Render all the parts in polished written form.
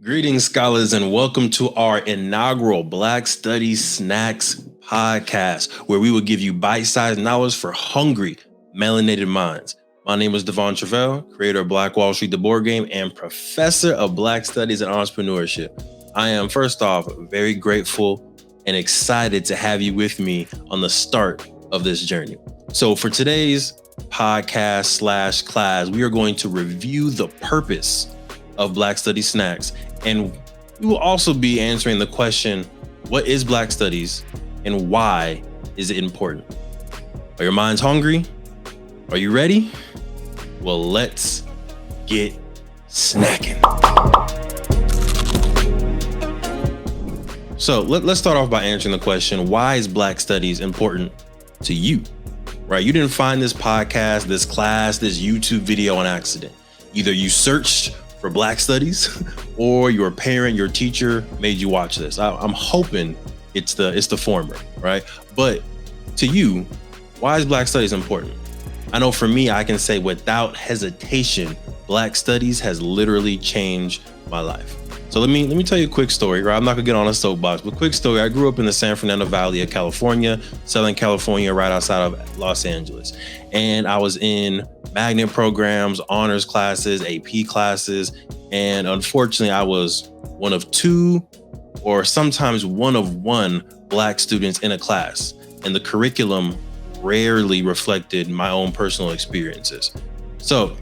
Greetings, scholars, and welcome to our inaugural Black Studies Snacks podcast, where we will give you bite-sized knowledge for hungry, melanated minds. My name is Devon Travell, creator of Black Wall Street, the board game, and professor of Black Studies and Entrepreneurship. I am, first off, very grateful and excited to have you with me on the start of this journey. So for today's podcast / class, we are going to review the purpose of Black Studies Snacks. And we will also be answering the question, what is Black Studies and why is it important? Are your minds hungry? Are you ready? Well, let's get snacking. So let's start off by answering the question, why is Black Studies important to you? Right? You didn't find this podcast, this class, this YouTube video on accident. Either you searched for Black Studies or your parent, your teacher made you watch this. I'm hoping it's the former, right? But to you, why is Black Studies important? I know for me, I can say without hesitation, Black Studies has literally changed my life. So let me tell you a quick story, right? I'm not gonna get on a soapbox, but quick story. I grew up in the San Fernando Valley of California, Southern California, right outside of Los Angeles. And I was in magnet programs, honors classes, AP classes. And unfortunately, I was one of two or sometimes one of one Black students in a class. And the curriculum rarely reflected my own personal experiences. So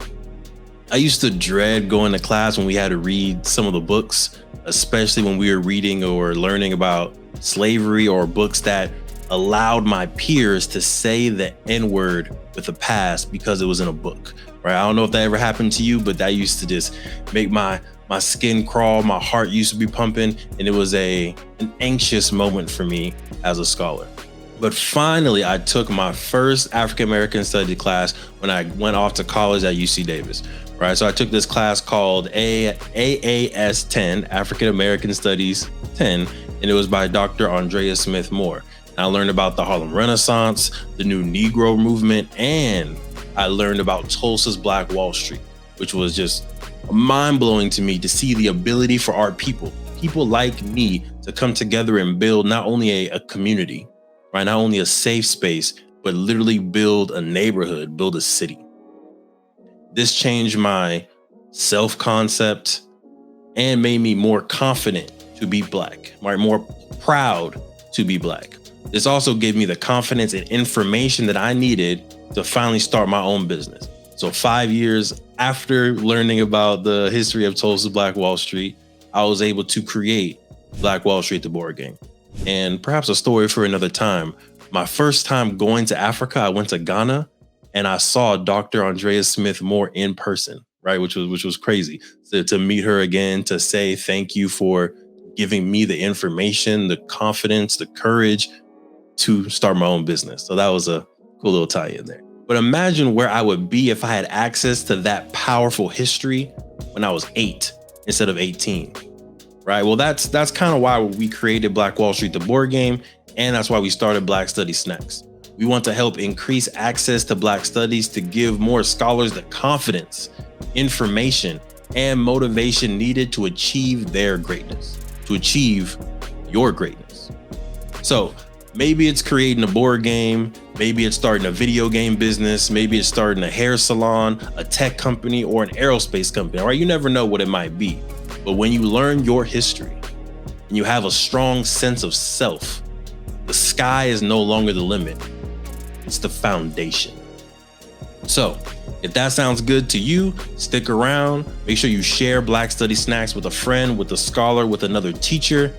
I used to dread going to class when we had to read some of the books, especially when we were reading or learning about slavery or books that allowed my peers to say the N-word with a pass because it was in a book, right? I don't know if that ever happened to you, but that used to just make my skin crawl. My heart used to be pumping, and it was an anxious moment for me as a scholar. But finally, I took my first African-American studies class when I went off to college at UC Davis, right? So I took this class called AAS 10, African American Studies 10, and it was by Dr. Andrea Smith Moore. And I learned about the Harlem Renaissance, the new Negro movement, and I learned about Tulsa's Black Wall Street, which was just mind-blowing to me to see the ability for our people like me to come together and build not only a community, right? Not only a safe space, but literally build a neighborhood, build a city. This changed my self-concept and made me more confident to be Black, right? More proud to be Black. This also gave me the confidence and information that I needed to finally start my own business. So 5 years after learning about the history of Tulsa Black Wall Street, I was able to create Black Wall Street, the board game. And perhaps a story for another time. My first time going to Africa, I went to Ghana and I saw Dr. Andrea Smith Moore in person, right? Which was crazy. To meet her again, to say thank you for giving me the information, the confidence, the courage to start my own business. So that was a cool little tie in there. But imagine where I would be if I had access to that powerful history when I was 8 instead of 18. Right. Well, that's kind of why we created Black Wall Street, the board game. And that's why we started Black Studies Snacks. We want to help increase access to Black Studies to give more scholars the confidence, information, and motivation needed to achieve their greatness, to achieve your greatness. So maybe it's creating a board game. Maybe it's starting a video game business. Maybe it's starting a hair salon, a tech company, or an aerospace company. Right? You never know what it might be. But when you learn your history and you have a strong sense of self, the sky is no longer the limit. It's the foundation. So if that sounds good to you, stick around. Make sure you share Black Studies Snacks with a friend, with a scholar, with another teacher.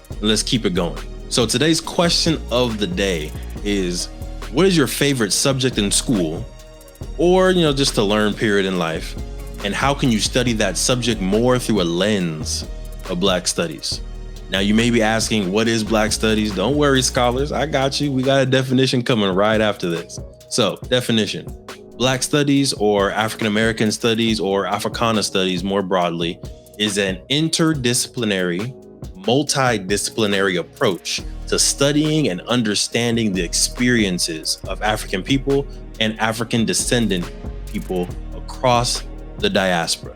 And let's keep it going. So today's question of the day is, what is your favorite subject in school or, just to learn period in life? And how can you study that subject more through a lens of Black Studies? Now, you may be asking, what is Black Studies? Don't worry, scholars. I got you. We got a definition coming right after this. So, definition. Black Studies, or African American Studies, or Africana Studies more broadly, is an interdisciplinary, multidisciplinary approach to studying and understanding the experiences of African people and African descendant people across the diaspora.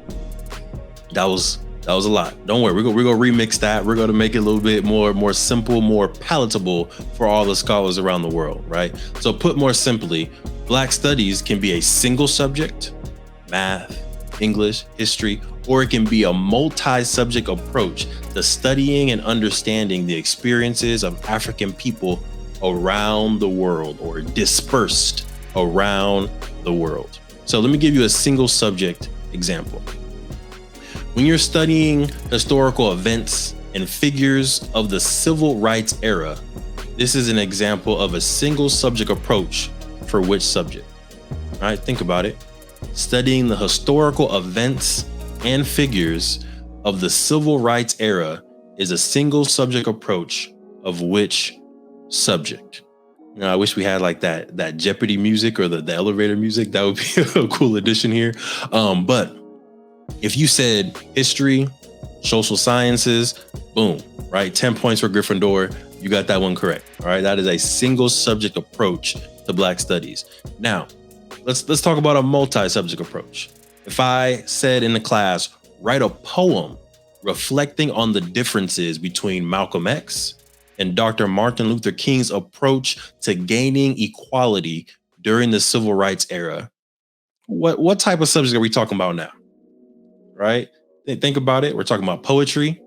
That was That was a lot. Don't worry, we're gonna remix that. We're gonna make it a little bit more simple, more palatable for all the scholars around the world, right? So put more simply, Black studies can be a single subject, math, English, history, or it can be a multi-subject approach to studying and understanding the experiences of African people around the world or dispersed around the world. So let me give you a single subject example. When you're studying historical events and figures of the civil rights era, this is an example of a single subject approach for which subject? All right, think about it. Studying the historical events and figures of the civil rights era is a single subject approach of which subject? Now, I wish we had like that Jeopardy music or the elevator music. That would be a cool addition here. But if you said history, social sciences, boom, right? 10 points for Gryffindor. You got that one correct. All right. That is a single subject approach to Black studies. Now, let's talk about a multi-subject approach. If I said in the class, write a poem reflecting on the differences between Malcolm X and Dr. Martin Luther King's approach to gaining equality during the civil rights era, what type of subject are we talking about now? Right? Think about it. We're talking about poetry,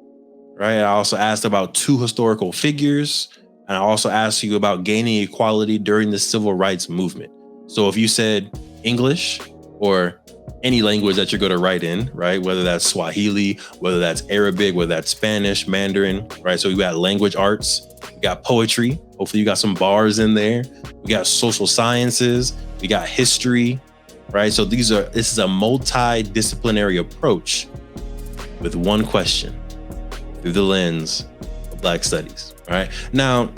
right? I also asked about two historical figures, and I also asked you about gaining equality during the civil rights movement. So if you said English or any language that you're going to write in, right? Whether that's Swahili, whether that's Arabic, whether that's Spanish, Mandarin, right? So we got language arts, we got poetry. Hopefully you got some bars in there. We got social sciences, we got history, right? So this is a multidisciplinary approach with one question through the lens of Black studies, all right? Now,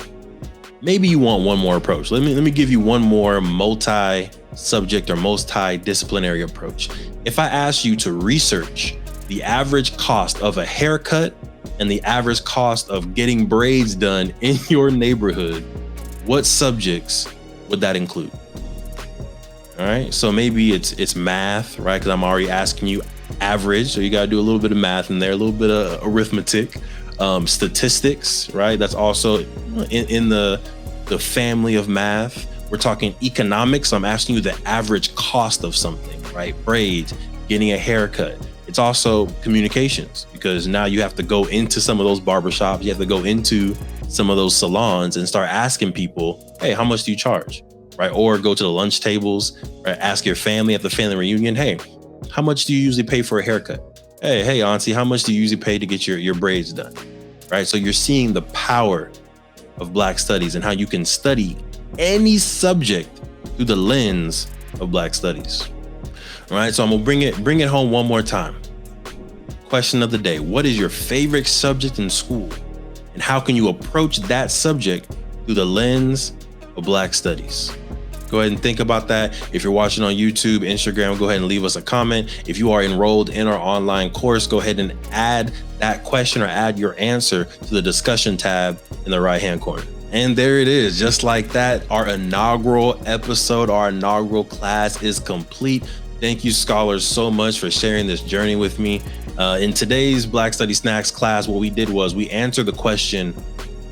maybe you want one more approach. Let me give you one more multi-subject or multidisciplinary approach. If I ask you to research the average cost of a haircut and the average cost of getting braids done in your neighborhood, what subjects would that include? All right, so maybe it's math, right? Because I'm already asking you average, so you got to do a little bit of math in there, a little bit of arithmetic. Statistics, right? That's also in the family of math. We're talking economics. So I'm asking you the average cost of something, right? Braids, getting a haircut. It's also communications, because now you have to go into some of those barbershops. You have to go into some of those salons and start asking people, hey, how much do you charge? Right? Or go to the lunch tables, right? Ask your family at the family reunion, hey, how much do you usually pay for a haircut? Hey, auntie, how much do you usually pay to get your braids done? Right? So you're seeing the power of Black studies and how you can study any subject through the lens of Black studies. All right, so I'm gonna bring it home one more time. Question of the day: what is your favorite subject in school, and how can you approach that subject through the lens of Black studies? Go ahead and think about that. If you're watching on YouTube, Instagram, go ahead and leave us a comment. If you are enrolled in our online course, go ahead and add that question or add your answer to the discussion tab in the right-hand corner. And there it is, just like that. Our inaugural episode, our inaugural class is complete. Thank you, scholars, so much for sharing this journey with me. In today's Black Study Snacks class, what we did was we answered the question,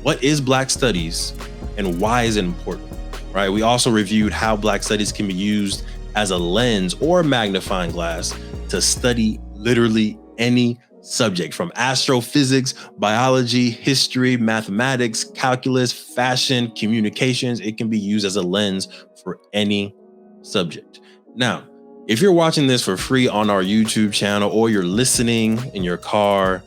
what is Black studies and why is it important? Right? We also reviewed how Black studies can be used as a lens or magnifying glass to study literally any subject, from astrophysics, biology, history, mathematics, calculus, fashion, communications. It can be used as a lens for any subject. Now, if you're watching this for free on our YouTube channel, or you're listening in your car,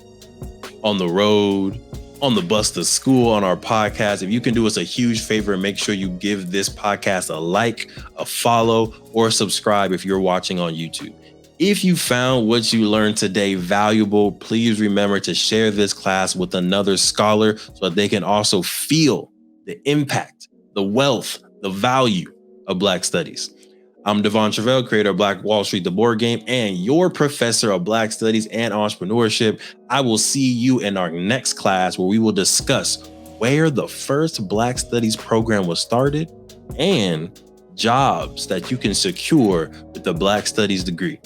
on the road, on the bus to school, on our podcast, if you can do us a huge favor and make sure you give this podcast a like, a follow, or subscribe if you're watching on YouTube. If you found what you learned today valuable, please remember to share this class with another scholar so that they can also feel the impact, the wealth, the value of Black studies. I'm Devon Travell, creator of Black Wall Street, the board game, and your professor of Black studies and entrepreneurship. I will see you in our next class, where we will discuss where the first Black studies program was started and jobs that you can secure with the Black studies degree.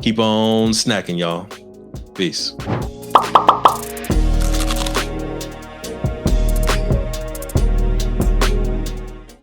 Keep on snacking, y'all. Peace.